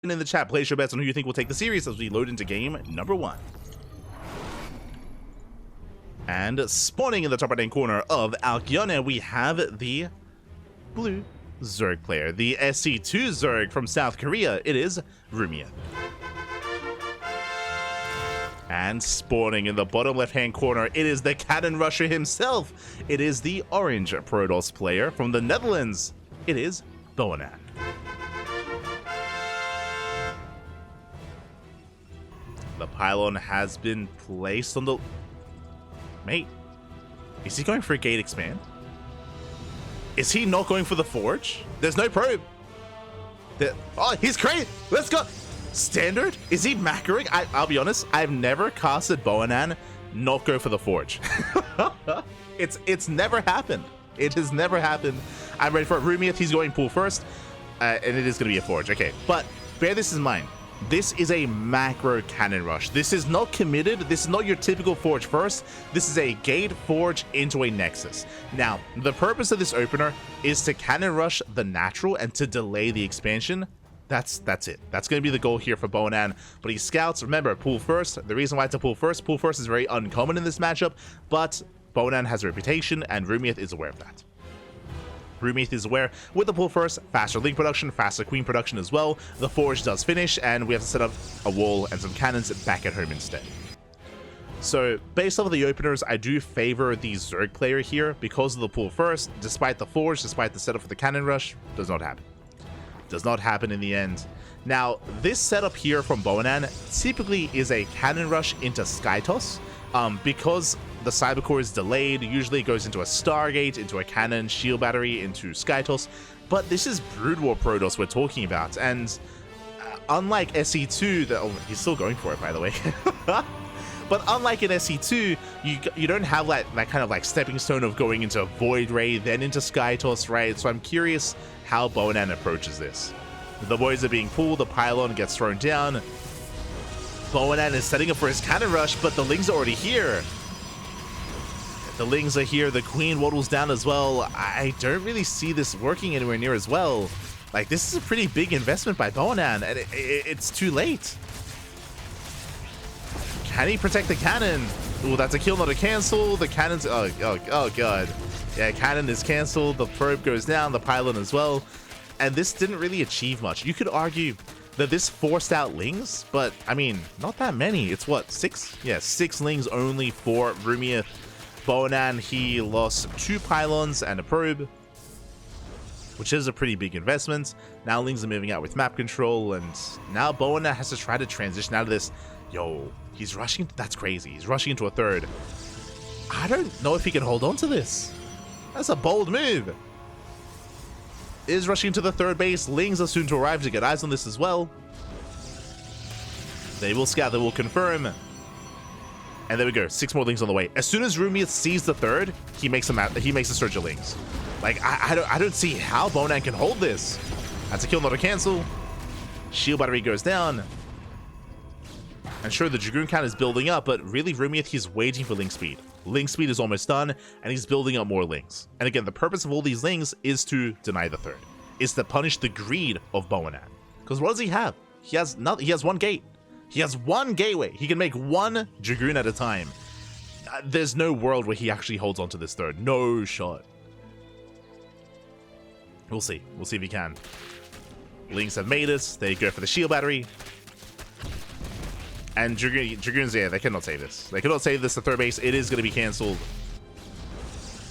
in the chat, place your bets on who you think will take the series as we load into game number 1. And spawning in the top right-hand corner of Alcyone, we have the blue Zerg player, the SC2 Zerg from South Korea. It is Rumeith. And spawning in the bottom left-hand corner, it is the cannon rusher himself. It is the orange Protoss player from the Netherlands. It is Boanaan. The pylon has been placed on the... Mate, is he going for a gate expand? Is he not going for the forge? There's no probe. Oh, he's crazy. Let's go. Standard? Is he macroing? I'll be honest, I've never casted Boanaan not go for the forge. It's never happened. It has never happened. I'm ready for it. Rumeith, he's going pool first, and it is going to be a forge. Okay, but bear this in mind. This is a macro cannon rush. This is not committed. This is not your typical forge first. This is a gate forge into a nexus. Now, the purpose of this opener is to cannon rush the natural and to delay the expansion. That's it. That's going to be the goal here for Boanaan. But he scouts. Remember, pool first. The reason why it's a pool first is very uncommon in this matchup, but Boanaan has a reputation, and Rumeith is aware of that. Rumeith is aware with the pull first, faster link production, faster queen production as well. The forge does finish, and we have to set up a wall and some cannons back at home instead. So based off of the openers, I do favor the Zerg player here because of the pull first. Despite the forge, despite the setup for the cannon rush, does not happen. Does not happen in the end. Now, this setup here from Boanaan typically is a cannon rush into Skytoss. Because the Cybercore is delayed, usually it goes into a Stargate, into a cannon, shield battery, into Skytoss. But this is Brood War Protoss we're talking about, and unlike SE2, oh, he's still going for it, by the way. But unlike in SE2, you don't have that kind of like stepping stone of going into Void Ray, then into Skytoss, right? So I'm curious how Boanaan approaches this. The boys are being pulled, the pylon gets thrown down. Boanaan is setting up for his cannon rush, but the Lings are already here. The Lings are here, the Queen waddles down as well. I don't really see this working anywhere near as well. Like, this is a pretty big investment by Boanaan, and it's too late. Can he protect the cannon? Ooh, that's a kill, not a cancel. The cannon's... Oh god. Yeah, cannon is canceled. The probe goes down, the pylon as well. And this didn't really achieve much. You could argue that this forced out Lings, but I mean, not that many. It's what, 6? Yeah, 6 Lings only for Rumeith. Boanaan, he lost 2 pylons and a probe, which is a pretty big investment. Now Lings are moving out with map control, and now Boanaan has to try to transition out of this. Yo, he's rushing. That's crazy. He's rushing into a third. I don't know if he can hold on to this. That's a bold move. Is rushing into the third base. Lings are soon to arrive to get eyes on this as well. They will scout, they will confirm. And there we go, 6 more Lings on the way. As soon as Rumeith sees the third, he makes a surge of Lings. Like, I don't see how Boanaan can hold this. That's a kill, not a cancel. Shield battery goes down. And sure, the Dragoon count is building up, but really Rumeith, he's waiting for Ling speed. Ling speed is almost done, and he's building up more Lings. And again, the purpose of all these Lings is to deny the third. Is to punish the greed of Boanaan. Because what does he have? He has 1 gate. He has 1 gateway. He can make 1 Dragoon at a time. There's no world where he actually holds on to this third. No shot. We'll see. We'll see if he can. Lings have made it. They go for the shield battery. And Dragoons, yeah, they cannot save this. They cannot save this to third base. It is going to be cancelled.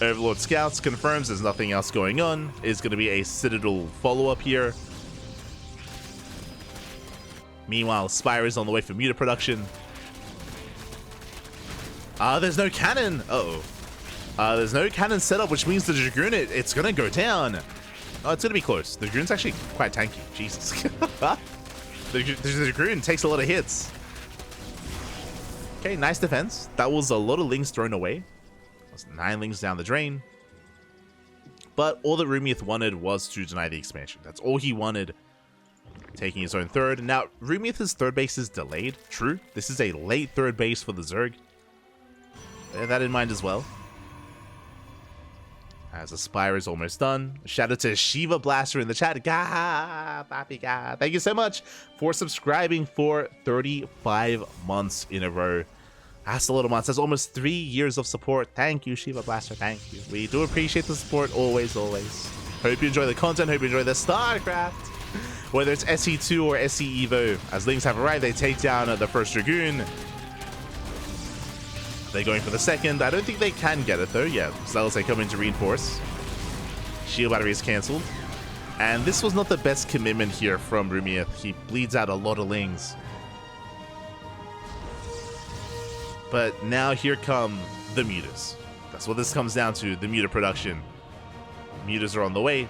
Overlord Scouts confirms there's nothing else going on. It's going to be a Citadel follow-up here. Meanwhile, Spire is on the way for meter production. There's no cannon. Uh-oh. There's no cannon set up, which means the Dragoon, it's going to go down. Oh, it's going to be close. The Dragoon's actually quite tanky. Jesus. The Dragoon takes a lot of hits. Okay, nice defense. That was a lot of Lings thrown away. That's 9 Lings down the drain. But all that Rumeith wanted was to deny the expansion. That's all he wanted. Taking his own third. Now, Rumeith's third base is delayed. True. This is a late third base for the Zerg. Bear that in mind as well. As Aspire is almost done. Shout out to Shiva Blaster in the chat. Gah, papi, gah. Thank you so much for subscribing for 35 months in a row. That's a lot of months. That's almost 3 years of support. Thank you, Shiva Blaster. Thank you. We do appreciate the support always, always. Hope you enjoy the content. Hope you enjoy the StarCraft. Whether it's SE2 or SE Evo. As Lings have arrived, they take down the first Dragoon. They're going for the second. I don't think they can get it though. Yeah, Zealots they come in to reinforce. Shield battery is cancelled. And this was not the best commitment here from Rumeith. He bleeds out a lot of Lings. But now here come the mutas. That's what this comes down to, the muta production. Mutas are on the way.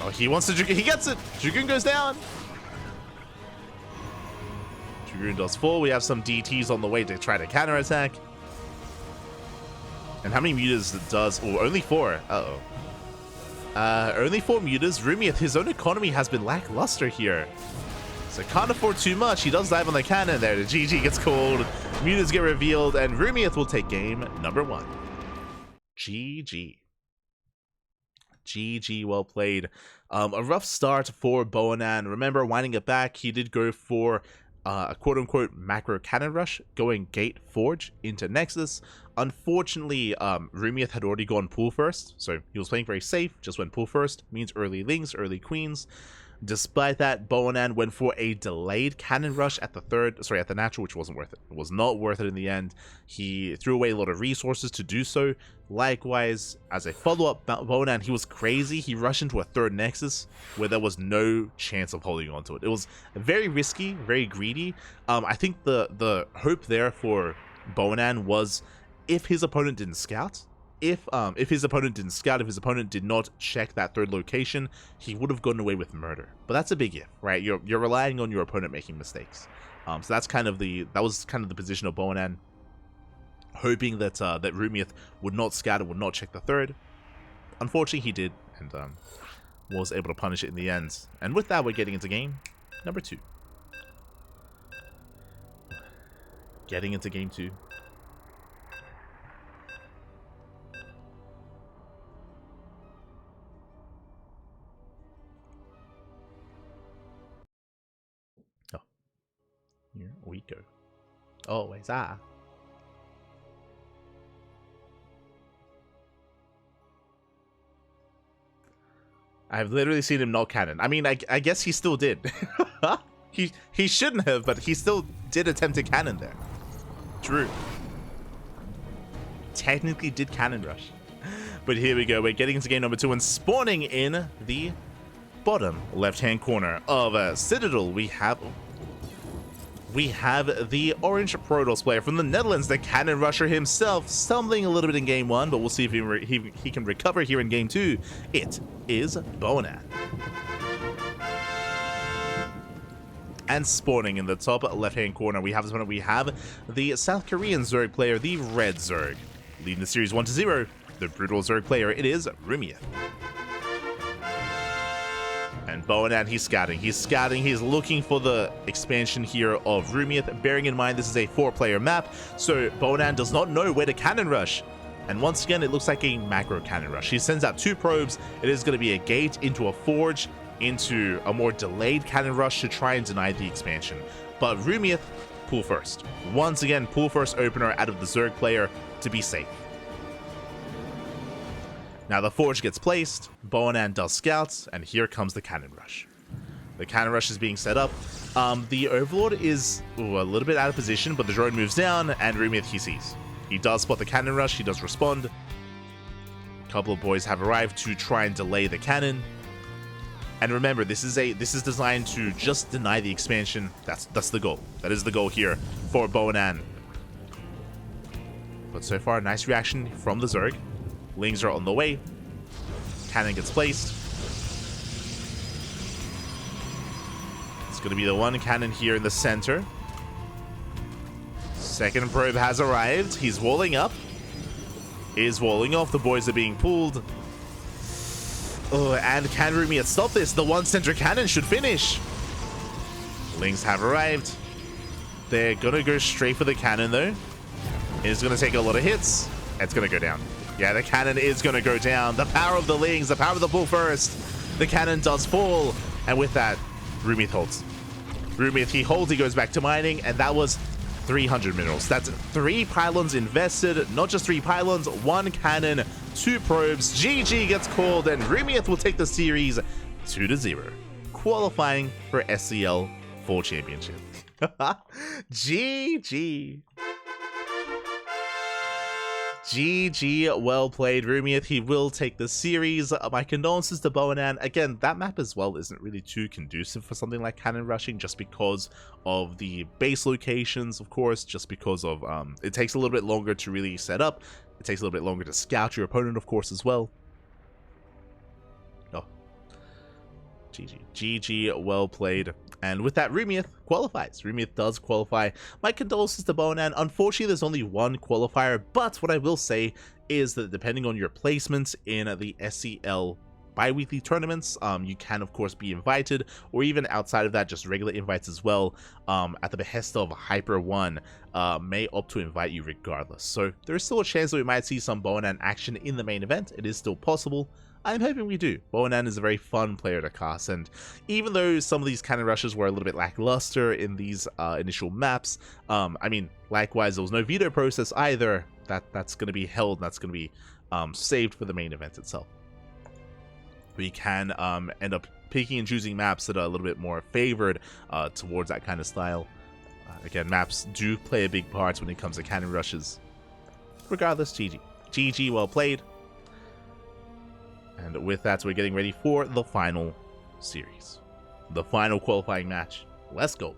Oh, he wants to Dragoon. He gets it. Dragoon goes down. Dragoon does fall. We have some DTs on the way to try to counterattack. And how many mutas does... Oh, only 4. Uh-oh. Only 4 mutas. Rumeith, his own economy has been lackluster here. So can't afford too much. He does dive on the cannon there. The GG gets called. Mutas get revealed. And Rumeith will take game number 1. GG. GG, well played. A rough start for Boanaan. Remember, winding it back, he did go for... a quote-unquote macro cannon rush going gate forge into Nexus. Unfortunately, Rumeith had already gone pool first, so he was playing very safe, just went pool first, means early Lings, early Queens. Despite that, Boanaan went for a delayed cannon rush at the natural, which wasn't worth it. It was not worth it in the end. He threw away a lot of resources to do so. Likewise, as a follow-up, Boanaan, he was crazy. He rushed into a third Nexus where there was no chance of holding on to it. It was very risky, very greedy. I think the hope there for Boanaan was if his opponent didn't scout, if his opponent did not check that third location, he would have gotten away with murder. But that's a big if, right? You're relying on your opponent making mistakes. So that's kind of the position of Boanaan, hoping that that Rumeith would not scout and would not check the third. Unfortunately, he did, and was able to punish it in the end. And with that, we're getting into game number 2. Getting into game 2. Here we go. Always are. I've literally seen him not cannon. I mean, I guess he still did. he shouldn't have, but he still did attempt to cannon there. True. Technically did cannon rush. But here we go. We're getting into game number 2 and spawning in the bottom left-hand corner of Citadel. We have the orange Protoss player from the Netherlands, the cannon rusher himself, stumbling a little bit in game 1, but we'll see if he can recover here in game 2. It is Boanaan. And spawning in the top left-hand corner, we have the South Korean Zerg player, the Red Zerg. Leading the series 1-0, the brutal Zerg player, it is Rumeith. And Boanaan, he's scouting. He's looking for the expansion here of Rumeith. Bearing in mind, this is a 4-player map, so Boanaan does not know where to cannon rush. And once again, it looks like a macro cannon rush. He sends out 2 probes. It is going to be a gate into a forge, into a more delayed cannon rush to try and deny the expansion. But Rumeith, pool first. Once again, pool first opener out of the Zerg player to be safe. Now the forge gets placed, Boanaan does scouts, and here comes the cannon rush. The cannon rush is being set up. The Overlord is a little bit out of position, but the drone moves down, and Rumeith he sees. He does spot the cannon rush, he does respond. A couple of boys have arrived to try and delay the cannon. And remember, this is designed to just deny the expansion. That's the goal. That is the goal here for Boanaan. But so far, nice reaction from the Zerg. Lings are on the way. Cannon gets placed. It's going to be the one cannon here in the center. Second probe has arrived. He's walling up. Is walling off. The boys are being pulled. Oh, and can Rumeith stop this? The one center cannon should finish. Lings have arrived. They're going to go straight for the cannon, though. It's going to take a lot of hits. It's going to go down. Yeah, the cannon is going to go down. The power of the Lings, the power of the bull first. The cannon does fall. And with that, Rumeith holds. Rumeith, he holds, he goes back to mining, and that was 300 minerals. That's 3 pylons invested, not just 3 pylons, 1 cannon, 2 probes. GG gets called, and Rumeith will take the series 2-0, qualifying for SEL 4 championship. GG. GG, well played, Rumeith. He will take the series. My condolences to Boanaan. Again, that map as well isn't really too conducive for something like cannon rushing, just because of the base locations, of course, just because of it takes a little bit longer to really set up. It takes a little bit longer to scout your opponent, of course, as well. Oh, GG. GG, well played. And with that, Rumeith qualifies. Rumeith does qualify. My condolences to Boanaan. Unfortunately, there's only 1 qualifier, but what I will say is that depending on your placements in the SEL bi-weekly tournaments, you can, of course, be invited, or even outside of that, just regular invites as well, at the behest of Hyper One, may opt to invite you regardless. So there is still a chance that we might see some Boanaan action in the main event. It is still possible. I'm hoping we do. Boanaan is a very fun player to cast, and even though some of these cannon rushes were a little bit lackluster in these initial maps, I mean, likewise, there was no veto process either. That's going to be held, and that's going to be saved for the main event itself. We can end up picking and choosing maps that are a little bit more favored towards that kind of style. Again, maps do play a big part when it comes to cannon rushes. Regardless, GG. GG, well played. And with that, we're getting ready for the final series. The final qualifying match. Let's go.